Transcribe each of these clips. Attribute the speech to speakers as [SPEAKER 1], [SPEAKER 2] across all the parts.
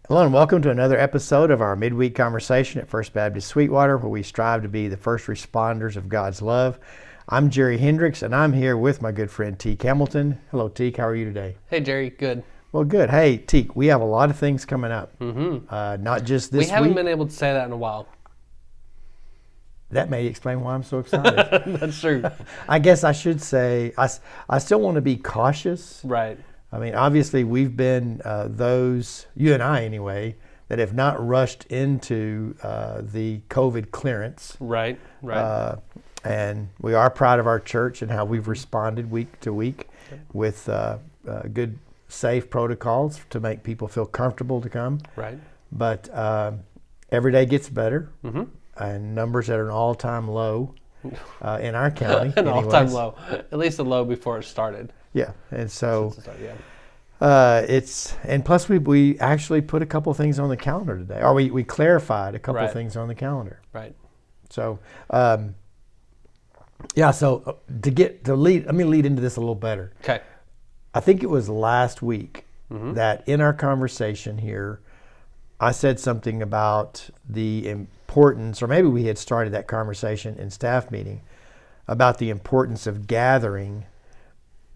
[SPEAKER 1] Hello and welcome to another episode of our Midweek conversation at First Baptist Sweetwater, where we strive to be the first responders of God's love. I'm Jerry Hendricks, and I'm here with my good friend Teek Hamilton. Hello, Teek. How are you today?
[SPEAKER 2] Hey, Jerry. Good.
[SPEAKER 1] Well, good. Hey, Teek, we have a lot of things coming up. Not just this week.
[SPEAKER 2] We haven't been able to say that in a while.
[SPEAKER 1] That may explain why I'm so excited.
[SPEAKER 2] That's true.
[SPEAKER 1] I guess I should say I still want to be cautious.
[SPEAKER 2] Right.
[SPEAKER 1] I mean, obviously, we've been those, you and I anyway, that have not rushed into the COVID clearance.
[SPEAKER 2] Right.
[SPEAKER 1] And we are proud of our church and how we've responded week to week with good, safe protocols to make people feel comfortable to come.
[SPEAKER 2] Right.
[SPEAKER 1] But every day gets better, and numbers at an all-time low in our county.
[SPEAKER 2] An all-time low, at least a low before it started.
[SPEAKER 1] Yeah, and so
[SPEAKER 2] yeah.
[SPEAKER 1] and plus we actually put a couple things on the calendar today, or we clarified a couple things on the calendar.
[SPEAKER 2] Right.
[SPEAKER 1] So so let me lead into this a little better.
[SPEAKER 2] Okay.
[SPEAKER 1] I think it was last week that in our conversation here, I said something about the importance, or maybe we had started that conversation in staff meeting, about the importance of gathering,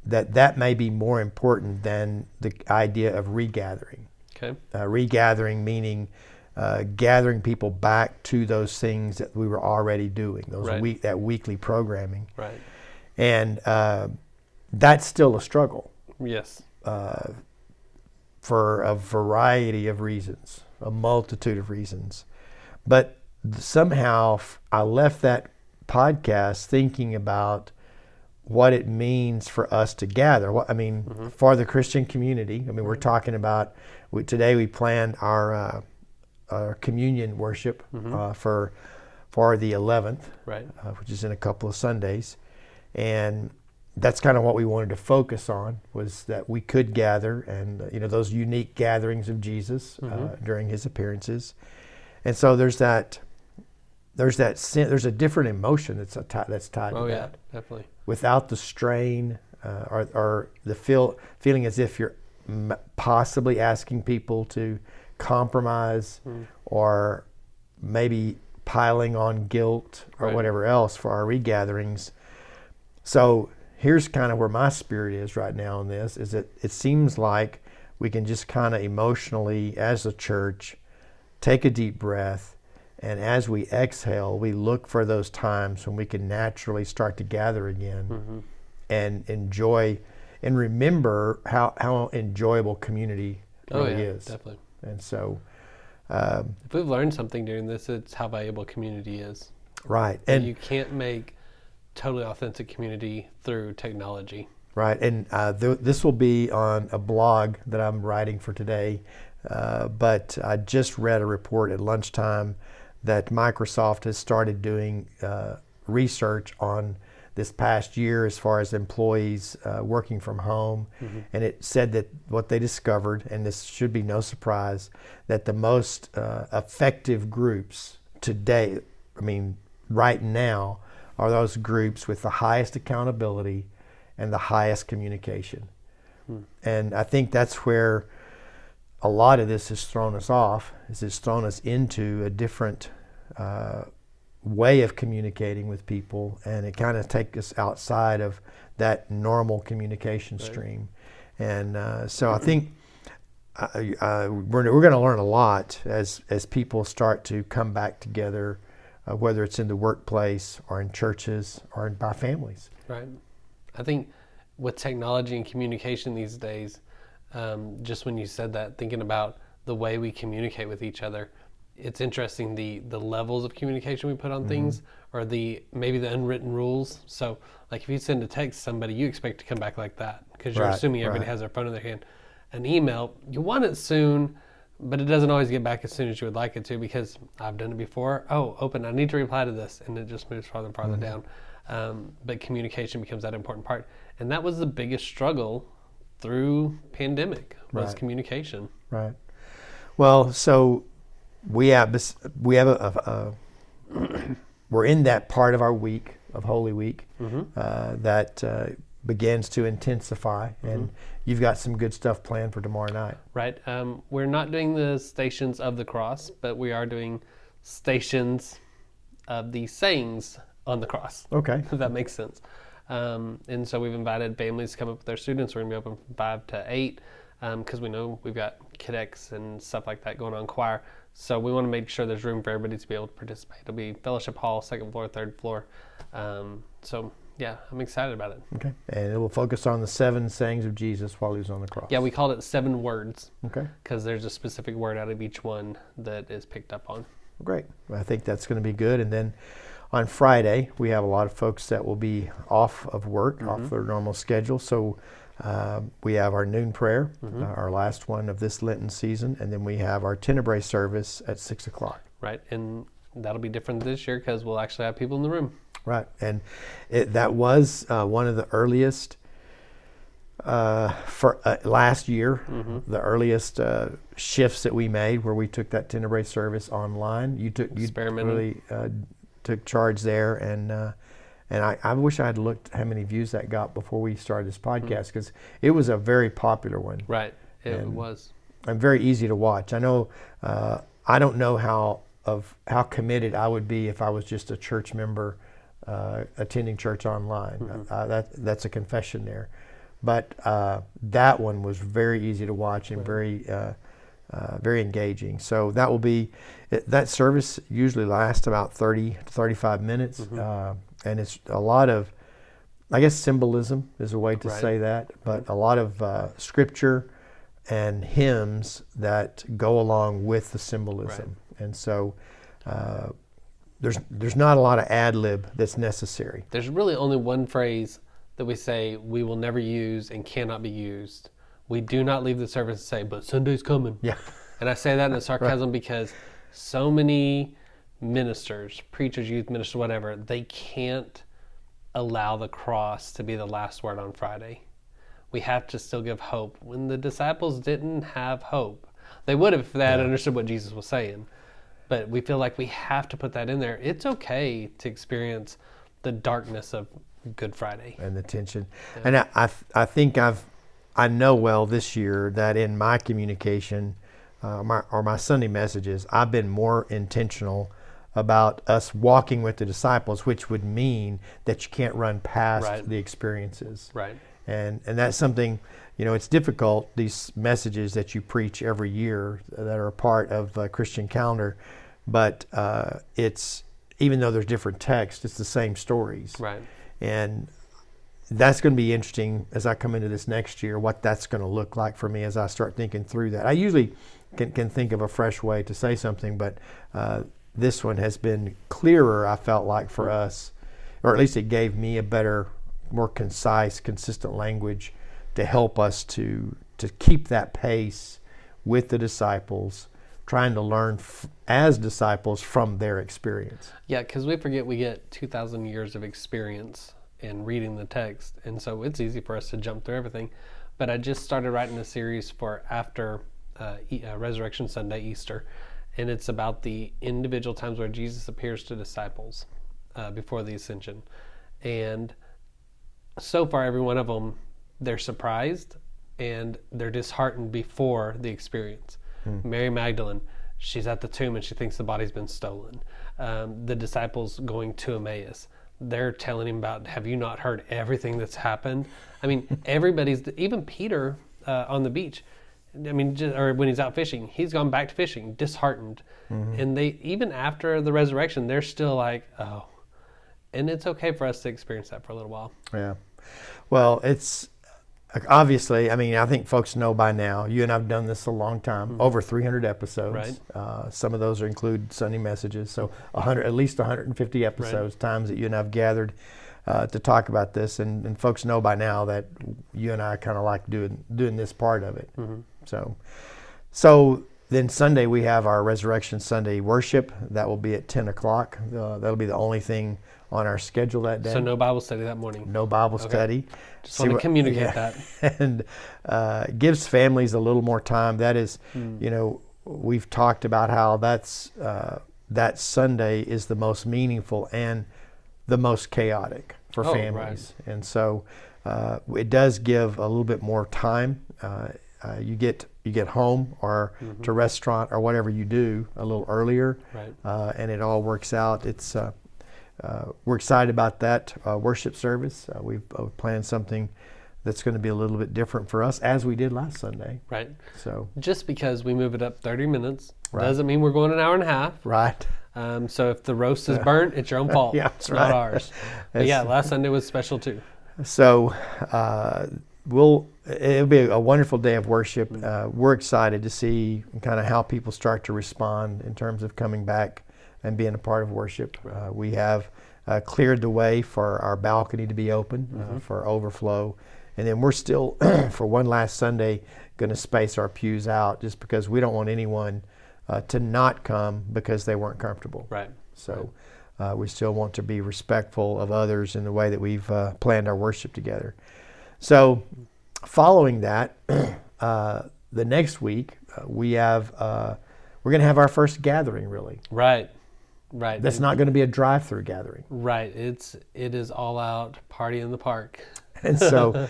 [SPEAKER 1] that may be more important than the idea of regathering.
[SPEAKER 2] Okay.
[SPEAKER 1] Regathering meaning gathering people back to those things that we were already doing, that weekly programming.
[SPEAKER 2] Right.
[SPEAKER 1] And that's still a struggle.
[SPEAKER 2] Yes.
[SPEAKER 1] For a variety of reasons, a multitude of reasons. But somehow I left that podcast thinking about what it means for us to gather. For the Christian community. We're talking about, today we planned our communion worship for the 11th,
[SPEAKER 2] right,
[SPEAKER 1] which is in a couple of Sundays. And that's kind of what we wanted to focus on, was that we could gather, and those unique gatherings of Jesus during his appearances. And so there's a different emotion that's tied to that.
[SPEAKER 2] Definitely. Without
[SPEAKER 1] the strain or the feeling as if you're possibly asking people to compromise or maybe piling on guilt or whatever else for our regatherings. So here's kind of where my spirit is right now in this, is that it seems like we can just kind of emotionally, as a church, take a deep breath, and as we exhale, we look for those times when we can naturally start to gather again and enjoy and remember how enjoyable community really is.
[SPEAKER 2] Definitely.
[SPEAKER 1] And so
[SPEAKER 2] if we've learned something during this, it's how valuable community is.
[SPEAKER 1] Right.
[SPEAKER 2] And you can't make totally authentic community through technology.
[SPEAKER 1] Right. And this will be on a blog that I'm writing for today. But I just read a report at lunchtime that Microsoft has started doing research on this past year as far as employees working from home. And it said that what they discovered, and this should be no surprise, that the most effective groups today, right now, are those groups with the highest accountability and the highest communication. And I think that's where a lot of this has thrown us off, is it's thrown us into a different way of communicating with people, and it kind of takes us outside of that normal communication stream. And so I think we're going to learn a lot as people start to come back together, whether it's in the workplace or in churches or in our families.
[SPEAKER 2] Right. I think with technology and communication these days, just when you said that, thinking about the way we communicate with each other, it's interesting the levels of communication we put on things, or maybe the unwritten rules. So like if you send a text to somebody, you expect to come back like that because you're assuming everybody has their phone in their hand. An email, you want it soon, but it doesn't always get back as soon as you would like it to, because I've done it before. Oh, open, I need to reply to this, and it just moves farther and farther down. But communication becomes that important part. And that was the biggest struggle through pandemic, was communication. Right.
[SPEAKER 1] Well, so we're in that part of our week, of Holy Week, that begins to intensify, and you've got some good stuff planned for tomorrow night.
[SPEAKER 2] Right. We're not doing the Stations of the Cross, but we are doing stations of the sayings on the cross.
[SPEAKER 1] Okay.
[SPEAKER 2] If that makes sense. And so we've invited families to come up with their students. We're going to be open from 5 to 8 because we know we've got KidX and stuff like that going on, choir. So we want to make sure there's room for everybody to be able to participate. It'll be fellowship hall, 2nd floor, 3rd floor. So yeah, I'm excited about it.
[SPEAKER 1] Okay. And it will focus on the 7 sayings of Jesus while he was on the cross.
[SPEAKER 2] Yeah, we called it 7 words.
[SPEAKER 1] Okay.
[SPEAKER 2] Because there's a specific word out of each one that is picked up on.
[SPEAKER 1] Great. Well, I think that's going to be good. And then on Friday, we have a lot of folks that will be off of work, off their normal schedule. So we have our noon prayer, our last one of this Lenten season, and then we have our Tenebrae service at 6 o'clock.
[SPEAKER 2] Right. And that'll be different this year because we'll actually have people in the room.
[SPEAKER 1] Right. And that was one of the earliest for last year, the earliest shifts that we made where we took that Tenebrae service online. You really took charge there, and I wish I had looked how many views that got before we started this podcast, because it was a very popular one.
[SPEAKER 2] Right, it was.
[SPEAKER 1] And very easy to watch. I know. I don't know how committed I would be if I was just a church member attending church online. That's a confession there. But that one was very easy to watch and very engaging. So that will be, that service usually lasts about 30 to 35 minutes. And it's a lot of, I guess symbolism is a way to say that, but a lot of scripture and hymns that go along with the symbolism. And so there's not a lot of ad lib that's necessary.
[SPEAKER 2] There's really only one phrase that we say we will never use and cannot be used. We do not leave the service and say, but Sunday's coming.
[SPEAKER 1] Yeah.
[SPEAKER 2] And I say that in a sarcasm because so many ministers, preachers, youth ministers, whatever, they can't allow the cross to be the last word on Friday. We have to still give hope. When the disciples didn't have hope, they would have if they had understood what Jesus was saying. But we feel like we have to put that in there. It's okay to experience the darkness of Good Friday.
[SPEAKER 1] And the tension. Yeah. And I think I know well this year that in my communication, my Sunday messages, I've been more intentional about us walking with the disciples, which would mean that you can't run past the experiences.
[SPEAKER 2] Right.
[SPEAKER 1] And that's something, it's difficult, these messages that you preach every year that are a part of the Christian calendar, but it's, even though there's different texts, it's the same stories.
[SPEAKER 2] Right.
[SPEAKER 1] And that's going to be interesting as I come into this next year, what that's going to look like for me as I start thinking through that. I usually can think of a fresh way to say something, but this one has been clearer, I felt like, for us, or at least it gave me a better, more concise, consistent language to help us to keep that pace with the disciples, trying to learn as disciples from their experience.
[SPEAKER 2] Yeah, because we forget we get 2,000 years of experience in reading the text, and so it's easy for us to jump through everything. But I just started writing a series for after Resurrection Sunday, Easter, and it's about the individual times where Jesus appears to disciples before the ascension. And so far, every one of them, they're surprised and they're disheartened before the experience. Mary Magdalene, she's at the tomb and she thinks the body's been stolen. The disciples going to Emmaus, they're telling him about, have you not heard everything that's happened? I mean, even Peter on the beach, or when he's out fishing, he's gone back to fishing, disheartened. And they, even after the resurrection, they're still like, oh. And it's okay for us to experience that for a little while.
[SPEAKER 1] Yeah. Well, it's obviously, I think folks know by now, you and I've done this a long time, over 300 episodes.
[SPEAKER 2] Right.
[SPEAKER 1] Some of those include Sunday messages. So at least 150 episodes, times that you and I've gathered to talk about this. And folks know by now that you and I kind of like doing this part of it. So then Sunday we have our Resurrection Sunday worship. That will be at 10 o'clock. That'll be the only thing on our schedule that day.
[SPEAKER 2] So no Bible study that morning?
[SPEAKER 1] No Bible study.
[SPEAKER 2] Just want to communicate that.
[SPEAKER 1] And gives families a little more time. That is, we've talked about how that Sunday is the most meaningful and the most chaotic for families. Right. And so it does give a little bit more time. You get home or to restaurant or whatever you do a little earlier,
[SPEAKER 2] Right.
[SPEAKER 1] and it all works out. We're excited about that worship service. We've planned something that's going to be a little bit different for us, as we did last Sunday.
[SPEAKER 2] Right.
[SPEAKER 1] So
[SPEAKER 2] Just because we move it up 30 minutes
[SPEAKER 1] Right.
[SPEAKER 2] doesn't mean we're going an hour and a half.
[SPEAKER 1] right,
[SPEAKER 2] So if the roast is burnt, it's your own fault.
[SPEAKER 1] Yeah, that's
[SPEAKER 2] it's not
[SPEAKER 1] right.
[SPEAKER 2] ours. But yeah, last Sunday was special too.
[SPEAKER 1] so it'll be a wonderful day of worship. We're excited to see kind of how people start to respond in terms of coming back and being a part of worship. We have cleared the way for our balcony to be open for overflow. And then we're still, for one last Sunday, going to space our pews out just because we don't want anyone to not come because they weren't comfortable.
[SPEAKER 2] Right.
[SPEAKER 1] So we still want to be respectful of others in the way that we've planned our worship together. So following that, the next week, we're going to have our first gathering, really.
[SPEAKER 2] Right. Right.
[SPEAKER 1] That's not going to be a drive-through gathering.
[SPEAKER 2] Right. It is all out party in the park.
[SPEAKER 1] And so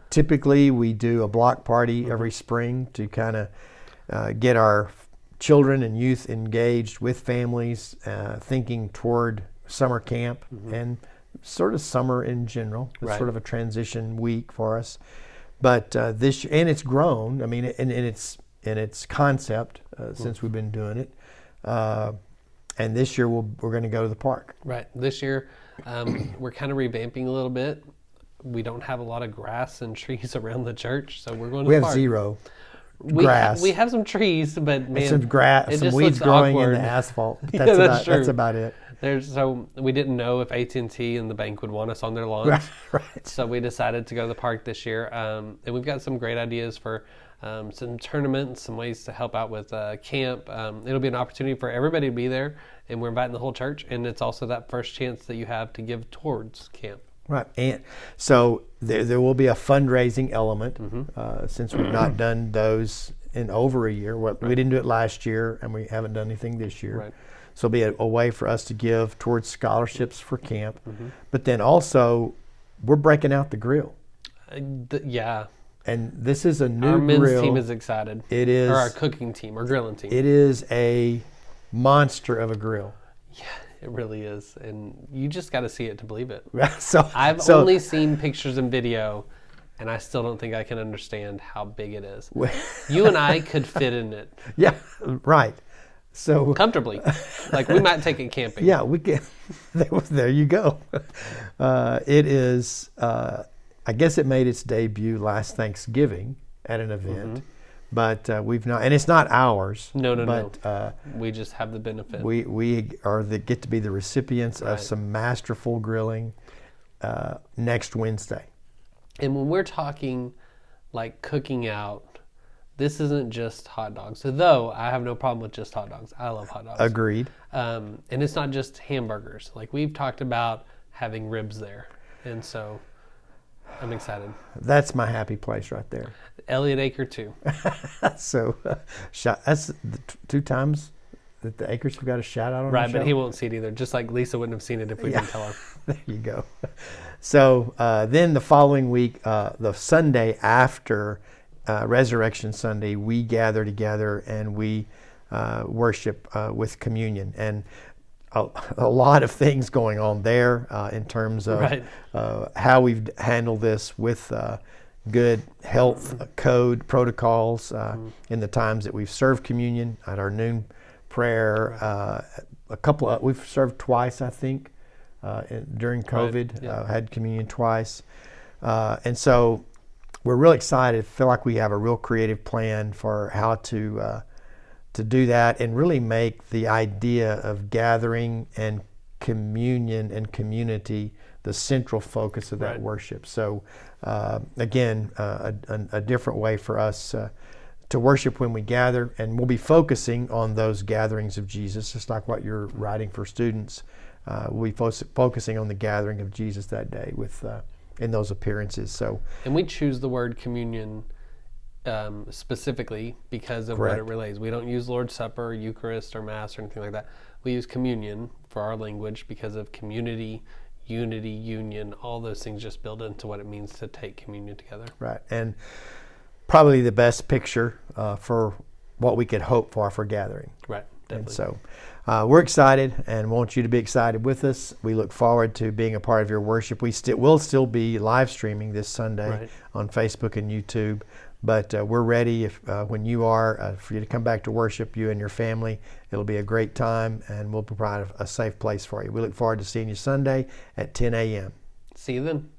[SPEAKER 1] typically we do a block party every spring to kind of get our children and youth engaged with families, thinking toward summer camp and sort of summer in general. It's
[SPEAKER 2] Right.
[SPEAKER 1] sort of a transition week for us. But this year, and it's grown, I mean, in its concept since we've been doing it. And this year we're going to go to the park.
[SPEAKER 2] Right. This year, we're kind of revamping a little bit. We don't have a lot of grass and trees around the church, so we're going to
[SPEAKER 1] We
[SPEAKER 2] the
[SPEAKER 1] have
[SPEAKER 2] park.
[SPEAKER 1] zero grass.
[SPEAKER 2] We have some trees, but man,
[SPEAKER 1] Some grass,
[SPEAKER 2] it
[SPEAKER 1] some
[SPEAKER 2] just
[SPEAKER 1] weeds
[SPEAKER 2] looks
[SPEAKER 1] growing
[SPEAKER 2] awkward.
[SPEAKER 1] in the asphalt. But
[SPEAKER 2] Yeah,
[SPEAKER 1] that's
[SPEAKER 2] that's
[SPEAKER 1] about
[SPEAKER 2] true.
[SPEAKER 1] it.
[SPEAKER 2] So we didn't know if AT&T and the bank would want us on their lawns.
[SPEAKER 1] Right.
[SPEAKER 2] So we decided to go to the park this year. And we've got some great ideas for some tournaments, some ways to help out with camp. It'll be an opportunity for everybody to be there, and we're inviting the whole church. And it's also that first chance that you have to give towards camp.
[SPEAKER 1] Right, and so there will be a fundraising element since we've not done those in over a year. We didn't do it last year, and we haven't done anything this year.
[SPEAKER 2] Right.
[SPEAKER 1] So it'll be a way for us to give towards scholarships for camp. But then also, we're breaking out the grill,
[SPEAKER 2] Yeah.
[SPEAKER 1] and this is a new
[SPEAKER 2] Our men's
[SPEAKER 1] grill.
[SPEAKER 2] team is excited.
[SPEAKER 1] It is.
[SPEAKER 2] Or our cooking team, or grilling team.
[SPEAKER 1] It is a monster of a grill.
[SPEAKER 2] Yeah, it really is. And you just got to see it to believe it.
[SPEAKER 1] so
[SPEAKER 2] I've
[SPEAKER 1] so-
[SPEAKER 2] only seen pictures and video, and I still don't think I can understand how big it is. You and I could fit in it
[SPEAKER 1] Yeah, right. So
[SPEAKER 2] comfortably. Like, we might take it camping.
[SPEAKER 1] yeah, we can. There you go. It is. I guess it made its debut last Thanksgiving at an event, but we've not, and it's not ours.
[SPEAKER 2] No.
[SPEAKER 1] But
[SPEAKER 2] We just have the benefit.
[SPEAKER 1] we get to be the recipients of
[SPEAKER 2] Right.
[SPEAKER 1] some masterful grilling next Wednesday.
[SPEAKER 2] And when we're talking like cooking out, this isn't just hot dogs. Though I have no problem with just hot dogs. I love hot dogs.
[SPEAKER 1] Agreed.
[SPEAKER 2] And it's not just hamburgers. Like, we've talked about having ribs there. And so I'm excited.
[SPEAKER 1] That's my happy place right there.
[SPEAKER 2] Elliot Acre too.
[SPEAKER 1] So that's the 2 times that the Acres have got a shout out on
[SPEAKER 2] Right,
[SPEAKER 1] the
[SPEAKER 2] but
[SPEAKER 1] show.
[SPEAKER 2] he won't see it either. Just like Lisa wouldn't have seen it if we didn't tell her.
[SPEAKER 1] There you go. So then the following week, the Sunday after Resurrection Sunday, we gather together and we worship with communion. And a lot of things going on there in terms of
[SPEAKER 2] Right.
[SPEAKER 1] how we've handled this with good health code protocols in the times that we've served communion at our noon prayer. We've served twice, I think, during COVID.
[SPEAKER 2] Right. Yeah.
[SPEAKER 1] Had communion twice, and so we're real excited. Feel like we have a real creative plan for how to do that and really make the idea of gathering and communion and community the central focus of that
[SPEAKER 2] Right.
[SPEAKER 1] worship. So again, a different way for us to worship when we gather, and we'll be focusing on those gatherings of Jesus, just like what you're writing for students. We'll be focusing on the gathering of Jesus that day with in those appearances. So,
[SPEAKER 2] And we choose the word communion specifically because of what it
[SPEAKER 1] Correct.
[SPEAKER 2] relays. We don't use Lord's Supper, Eucharist, or Mass, or anything like that. We use communion for our language because of community, unity, union, all those things just build into what it means to take communion together.
[SPEAKER 1] Right. And probably the best picture for what we could hope for gathering.
[SPEAKER 2] Right. Definitely.
[SPEAKER 1] And so we're excited and want you to be excited with us. We look forward to being a part of your worship. We'll still be live streaming this Sunday on Facebook and YouTube. But we're ready when you are for you to come back to worship, you and your family. It'll be a great time, and we'll provide a safe place for you. We look forward to seeing you Sunday at 10 a.m.
[SPEAKER 2] See you then.